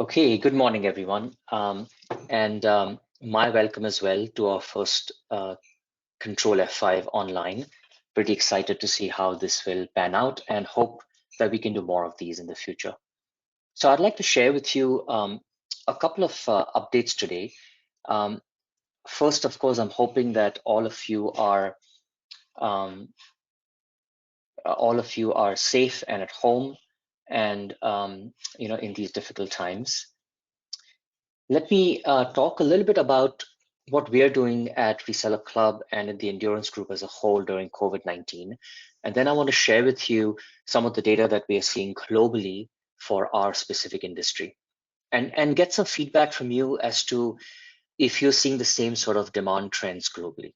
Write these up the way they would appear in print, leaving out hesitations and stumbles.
Okay, good morning, everyone. And my welcome as well to our first Ctrl+F5 Online. Pretty excited to see how this will pan out and hope that we can do more of these in the future. So I'd like to share with you a couple of updates today. First, of course, I'm hoping that all of you are safe and at home and in these difficult times. Let me talk a little bit about what we are doing at Reseller Club and in the Endurance Group as a whole during COVID-19. And then I want to share with you some of the data that we are seeing globally for our specific industry and get some feedback from you as to if you're seeing the same sort of demand trends globally.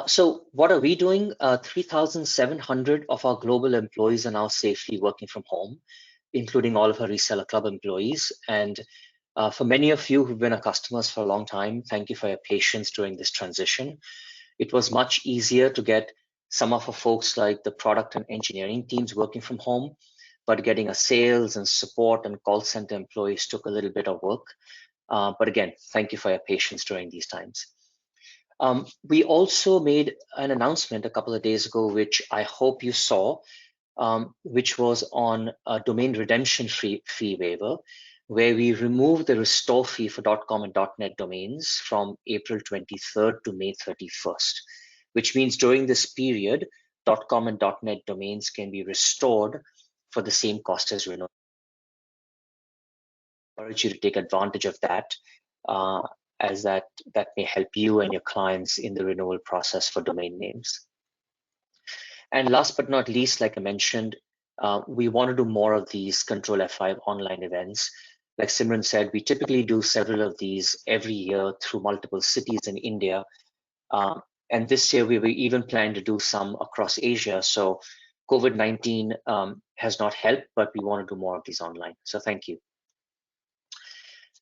So what are we doing? 3,700 of our global employees are now safely working from home, including all of our Reseller Club employees. And for many of you who've been our customers for a long time, thank you for your patience during this transition. It was much easier to get some of our folks like the product and engineering teams working from home, but getting our sales and support and call center employees took a little bit of work. But again, thank you for your patience during these times. We also made an announcement a couple of days ago, which I hope you saw, which was on a domain redemption fee waiver, where we removed the restore fee for .com and .net domains from April 23rd to May 31st, which means during this period, .com and .net domains can be restored for the same cost as renewal. I encourage you to take advantage of that, as that may help you and your clients in the renewal process for domain names. And last but not least, like I mentioned, we want to do more of these Ctrl+F5 online events. Like Simran said, we typically do several of these every year through multiple cities in India. And this year we were even planning to do some across Asia. So COVID-19 has not helped, but we want to do more of these online. So thank you.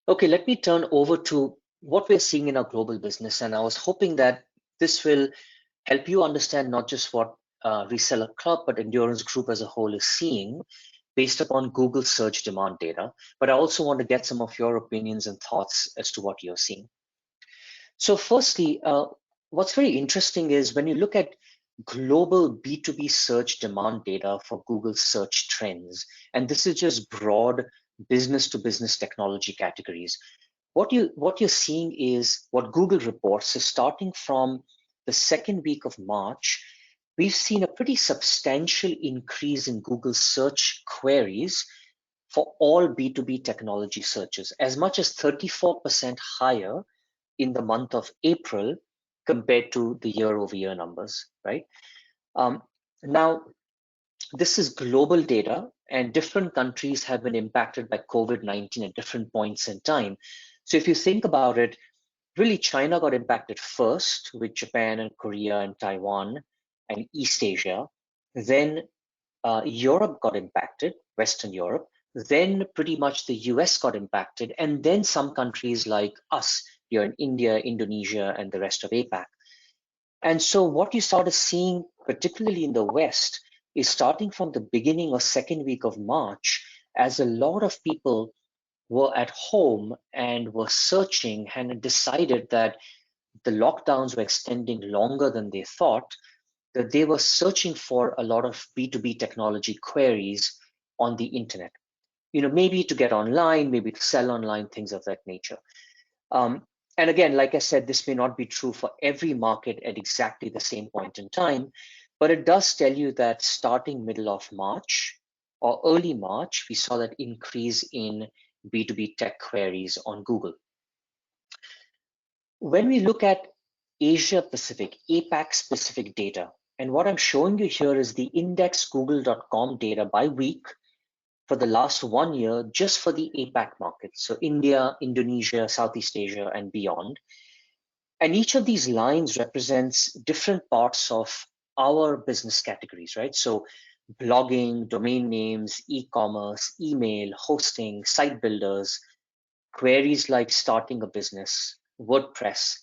Okay, let me turn over to what we're seeing in our global business. And I was hoping that this will help you understand not just what Reseller Club, but Endurance Group as a whole is seeing based upon Google search demand data. But I also want to get some of your opinions and thoughts as to what you're seeing. So firstly, what's very interesting is when you look at global B2B search demand data for Google search trends, and this is just broad business to business technology categories. What you're seeing is what Google reports is starting from the second week of March, we've seen a pretty substantial increase in Google search queries for all B2B technology searches, as much as 34% higher in the month of April compared to the year-over-year numbers, right? Now, this is global data, and different countries have been impacted by COVID-19 at different points in time. So if you think about it, really China got impacted first, with Japan and Korea and Taiwan and East Asia. Then Europe got impacted, Western Europe. Then pretty much the US got impacted, and then some countries like us here in India, Indonesia, and the rest of APAC. And so what you started seeing, particularly in the West, is starting from the beginning or second week of March, as a lot of people were at home and were searching and decided that the lockdowns were extending longer than they thought, that they were searching for a lot of B2B technology queries on the internet. Maybe to get online, maybe to sell online, things of that nature. And again, like I said, this may not be true for every market at exactly the same point in time, but it does tell you that starting middle of March or early March, we saw that increase in B2B tech queries on Google. When we look at Asia Pacific, APAC specific data, and what I'm showing you here is the index google.com data by week for the last 1 year, just for the APAC markets. So India, Indonesia, Southeast Asia, and beyond. And each of these lines represents different parts of our business categories, right? So blogging, domain names, e-commerce, email, hosting, site builders, queries like starting a business, WordPress.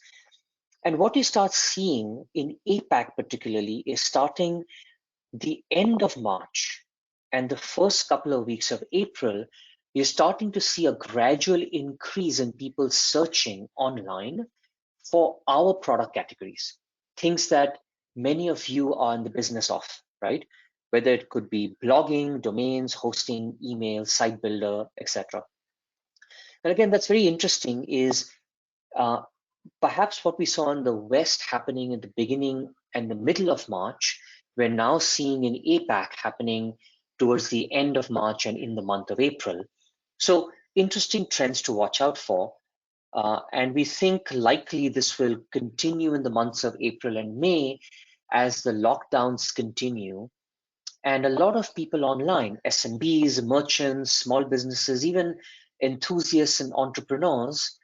And what you start seeing in APAC particularly is starting the end of March and the first couple of weeks of April, you're starting to see a gradual increase in people searching online for our product categories, things that many of you are in the business of, right? Whether it could be blogging, domains, hosting, email, site builder, etc. And again, that's very interesting is uh, perhaps what we saw in the West happening at the beginning and the middle of March, we're now seeing in APAC happening towards the end of March and in the month of April. So interesting trends to watch out for. And we think likely this will continue in the months of April and May as the lockdowns continue. And a lot of people online, SMBs, merchants, small businesses, even enthusiasts and entrepreneurs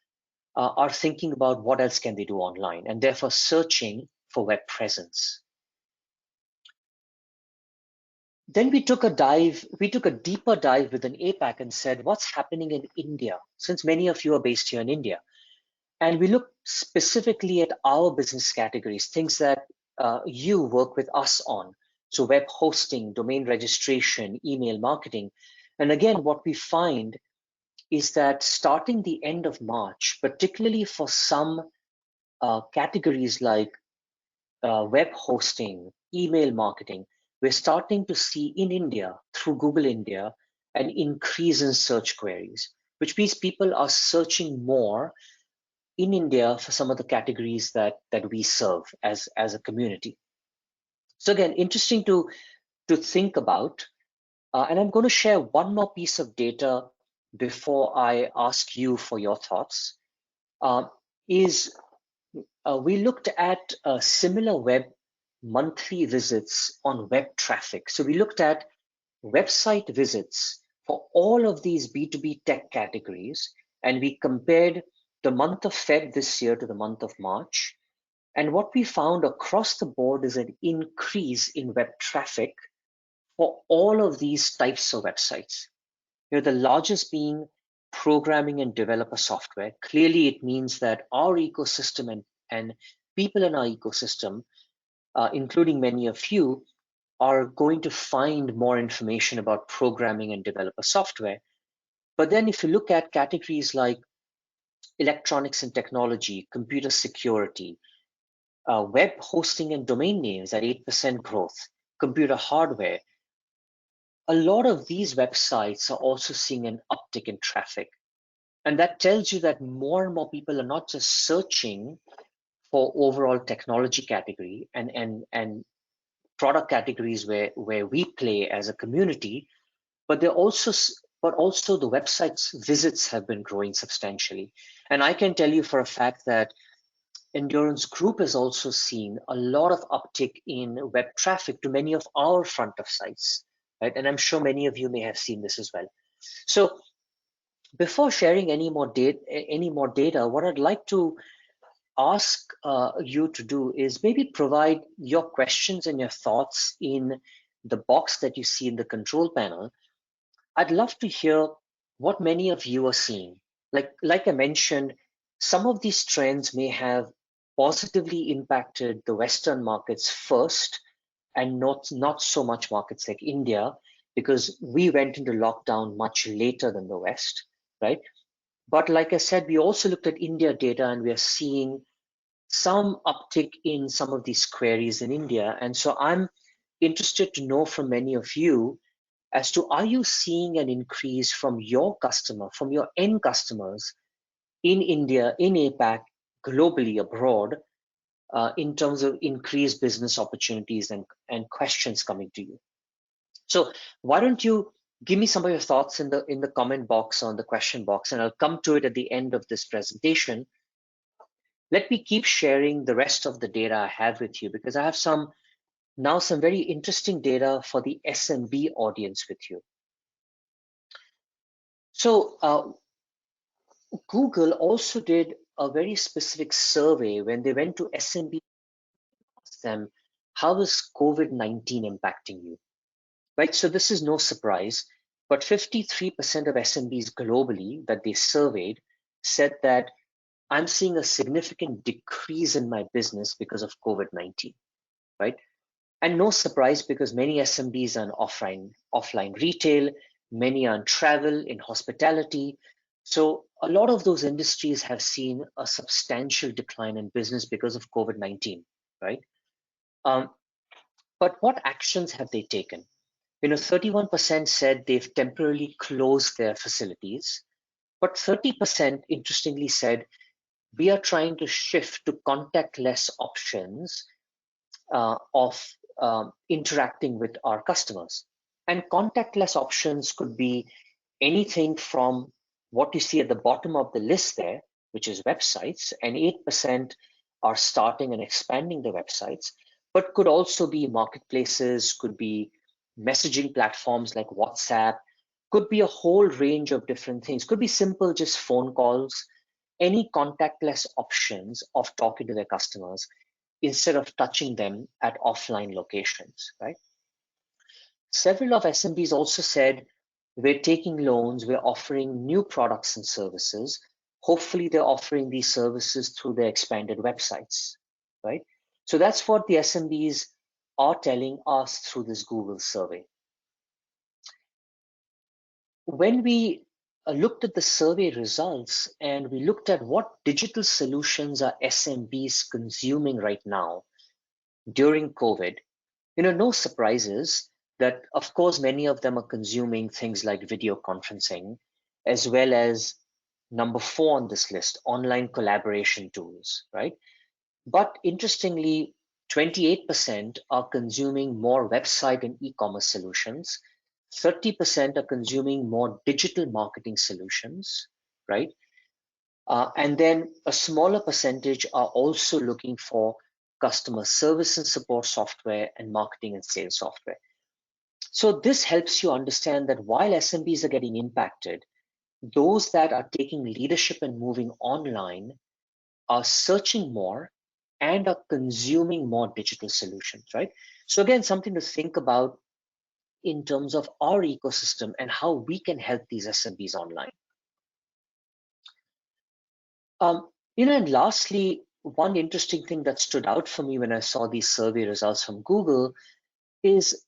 are thinking about what else can they do online and therefore searching for web presence. Then we took a deeper dive within APAC and said, what's happening in India? Since many of you are based here in India. And we looked specifically at our business categories, things that you work with us on. So web hosting, domain registration, email marketing. And again, what we find is that starting the end of March, particularly for some categories like web hosting, email marketing, we're starting to see in India, through Google India, an increase in search queries, which means people are searching more in India for some of the categories that we serve as a community. So again, interesting to think about. And I'm going to share one more piece of data before I ask you for your thoughts. We looked at similar web monthly visits on web traffic. So we looked at website visits for all of these B2B tech categories, and we compared the month of Feb this year to the month of March. And what we found across the board is an increase in web traffic for all of these types of websites. The largest being programming and developer software. Clearly, it means that our ecosystem and people in our ecosystem, including many of you, are going to find more information about programming and developer software. But then if you look at categories like electronics and technology, computer security, web hosting and domain names at 8% growth, computer hardware, a lot of these websites are also seeing an uptick in traffic. And that tells you that more and more people are not just searching for overall technology category and product categories where we play as a community, but also the website's visits have been growing substantially. And I can tell you for a fact that Endurance Group has also seen a lot of uptick in web traffic to many of our front of sites, right? And I'm sure many of you may have seen this as well. So before sharing any more data, what I'd like to ask you to do is maybe provide your questions and your thoughts in the box that you see in the control panel. I'd love to hear what many of you are seeing. Like I mentioned, some of these trends may have positively impacted the Western markets first and not so much markets like India, because we went into lockdown much later than the West, right? But like I said, we also looked at India data and we are seeing some uptick in some of these queries in India. And so I'm interested to know from many of you as to, are you seeing an increase from your end customers in India, in APAC, globally, abroad, in terms of increased business opportunities and questions coming to you? So why don't you give me some of your thoughts in the comment box or in the question box, and I'll come to it at the end of this presentation. Let me keep sharing the rest of the data I have with you, because I have some very interesting data for the SMB audience with you. So Google also did a very specific survey when they went to SMB, asked them, how is COVID-19 impacting you? Right, so this is no surprise, but 53% of SMBs globally that they surveyed said that I'm seeing a significant decrease in my business because of COVID-19, right? And no surprise, because many SMBs are in offline retail, Many are in travel, in hospitality. So a lot of those industries have seen a substantial decline in business because of COVID-19, right? Um, but what actions have they taken? 31% said they've temporarily closed their facilities, but 30% interestingly said, we are trying to shift to contactless options of interacting with our customers. And contactless options could be anything from what you see at the bottom of the list there, which is websites, and 8% are starting and expanding the websites, but could also be marketplaces, could be messaging platforms like WhatsApp, could be a whole range of different things, could be simple, just phone calls, any contactless options of talking to their customers instead of touching them at offline locations, right? Several of SMBs also said, we're taking loans, we're offering new products and services. Hopefully they're offering these services through their expanded websites, right? So that's what the SMBs are telling us through this Google survey. When we looked at the survey results and we looked at what digital solutions are SMBs consuming right now during COVID, no surprises that, of course, many of them are consuming things like video conferencing, as well as number 4 on this list, online collaboration tools, right? But interestingly, 28% are consuming more website and e-commerce solutions. 30% are consuming more digital marketing solutions, right? And then a smaller percentage are also looking for customer service and support software and marketing and sales software. So this helps you understand that while SMBs are getting impacted, those that are taking leadership and moving online are searching more and are consuming more digital solutions, right? So again, something to think about in terms of our ecosystem and how we can help these SMBs online. And lastly, one interesting thing that stood out for me when I saw these survey results from Google is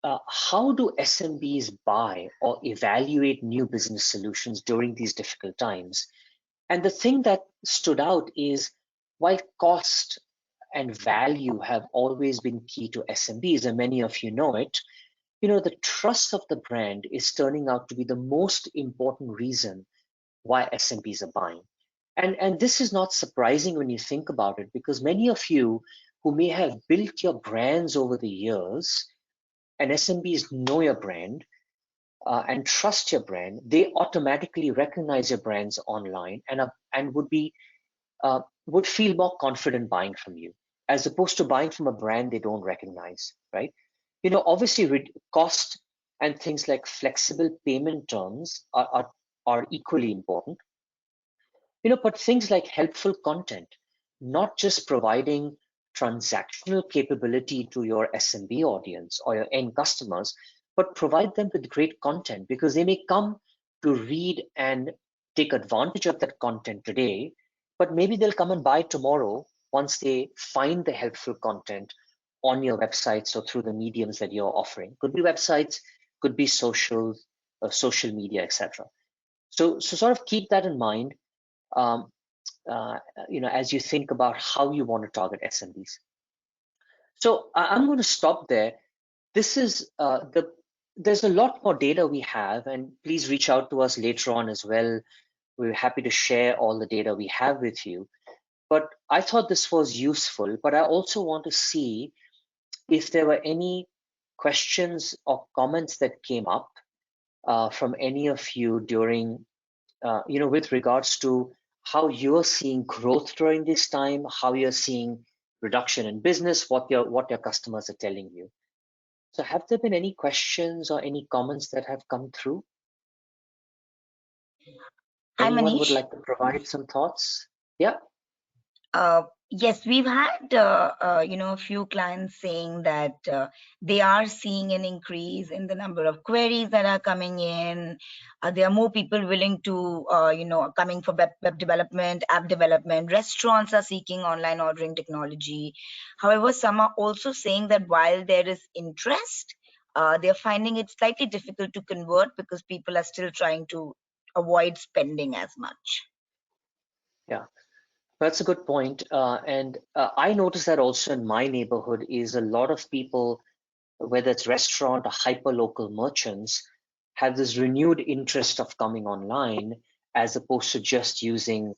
how do SMBs buy or evaluate new business solutions during these difficult times? And the thing that stood out is while cost and value have always been key to SMBs, and many of you know it, the trust of the brand is turning out to be the most important reason why SMBs are buying. And this is not surprising when you think about it, because many of you who may have built your brands over the years, and SMBs know your brand and trust your brand, they automatically recognize your brands online and would feel more confident buying from you, as opposed to buying from a brand they don't recognize, right? Obviously, cost and things like flexible payment terms are equally important. But things like helpful content, not just providing transactional capability to your SMB audience or your end customers, but provide them with great content, because they may come to read and take advantage of that content today, but maybe they'll come and buy tomorrow once they find the helpful content on your websites or through the mediums that you're offering. Could be websites, could be social media, etc. So sort of keep that in mind. Um, as you think about how you want to target SMBs. So I'm going to stop there. This is there's a lot more data we have, and please reach out to us later on as well. We're happy to share all the data we have with you. But I thought this was useful, but I also want to see if there were any questions or comments that came up from any of you during with regards to how you're seeing growth during this time, how you're seeing reduction in business, what your customers are telling you. So have there been any questions or any comments that have come through? Hi, Anyone Manish. would like to provide some thoughts? Yeah. Yes, we've had a few clients saying that they are seeing an increase in the number of queries that are coming in. There are more people willing to coming for web development, app development. Restaurants are seeking online ordering technology. However, some are also saying that while there is interest, they're finding it slightly difficult to convert because people are still trying to avoid spending as much. Yeah, that's a good point. And I noticed that also in my neighborhood is a lot of people, whether it's restaurant or hyper-local merchants, have this renewed interest of coming online as opposed to just using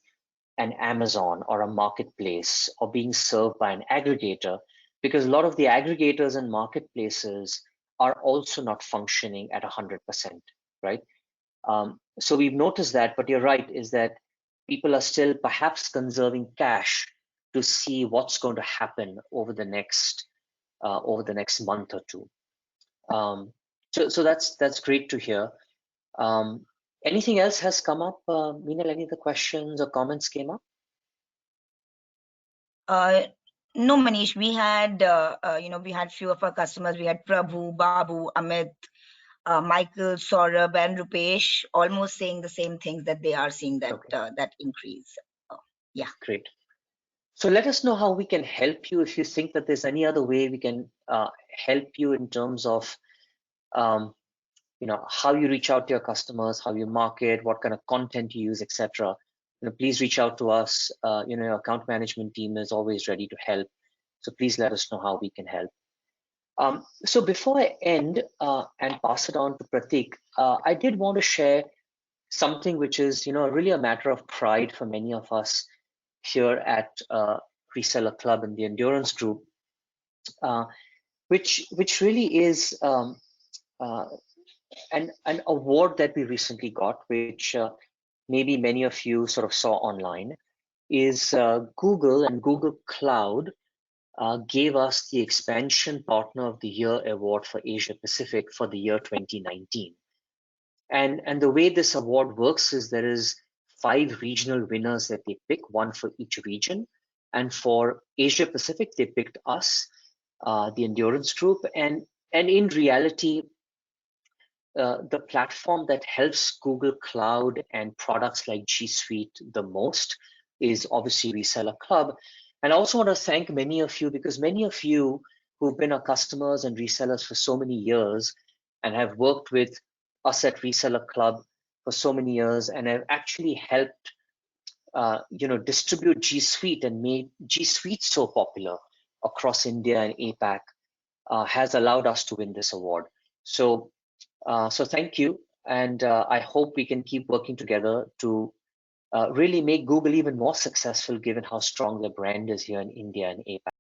an Amazon or a marketplace or being served by an aggregator, because a lot of the aggregators and marketplaces are also not functioning at 100%, right? So we've noticed that, but you're right, is that people are still perhaps conserving cash to see what's going to happen over the next month or two. So that's great to hear. Anything else has come up, Meenal? Any of the questions or comments came up? No, Manish, we had, we had few of our customers. We had Prabhu, Babu, Amit, Michael, Saurabh, and Rupesh almost saying the same things, that they are seeing that that increase. Yeah. Great. So let us know how we can help you. If you think that there's any other way we can help you in terms of how you reach out to your customers, how you market, what kind of content you use, etc. Please reach out to us. Your account management team is always ready to help. So please let us know how we can help. So before I end and pass it on to Pratik, I did want to share something which is really a matter of pride for many of us here at ResellerClub and the Endurance Group, which really is an award that we recently got, which maybe many of you sort of saw online, is Google and Google Cloud gave us the Expansion Partner of the Year award for Asia Pacific for the year 2019. And the way this award works is there is 5 regional winners that they pick, one for each region. And for Asia Pacific, they picked us, the Endurance Group. And in reality, the platform that helps Google Cloud and products like G Suite the most is obviously ResellerClub. And I also want to thank many of you, because many of you who've been our customers and resellers for so many years and have worked with us at ResellerClub for so many years and have actually helped distribute G Suite and made G Suite so popular across India and APAC, has allowed us to win this award. So thank you, and I hope we can keep working together to really make Google even more successful, given how strong the brand is here in India and APAC.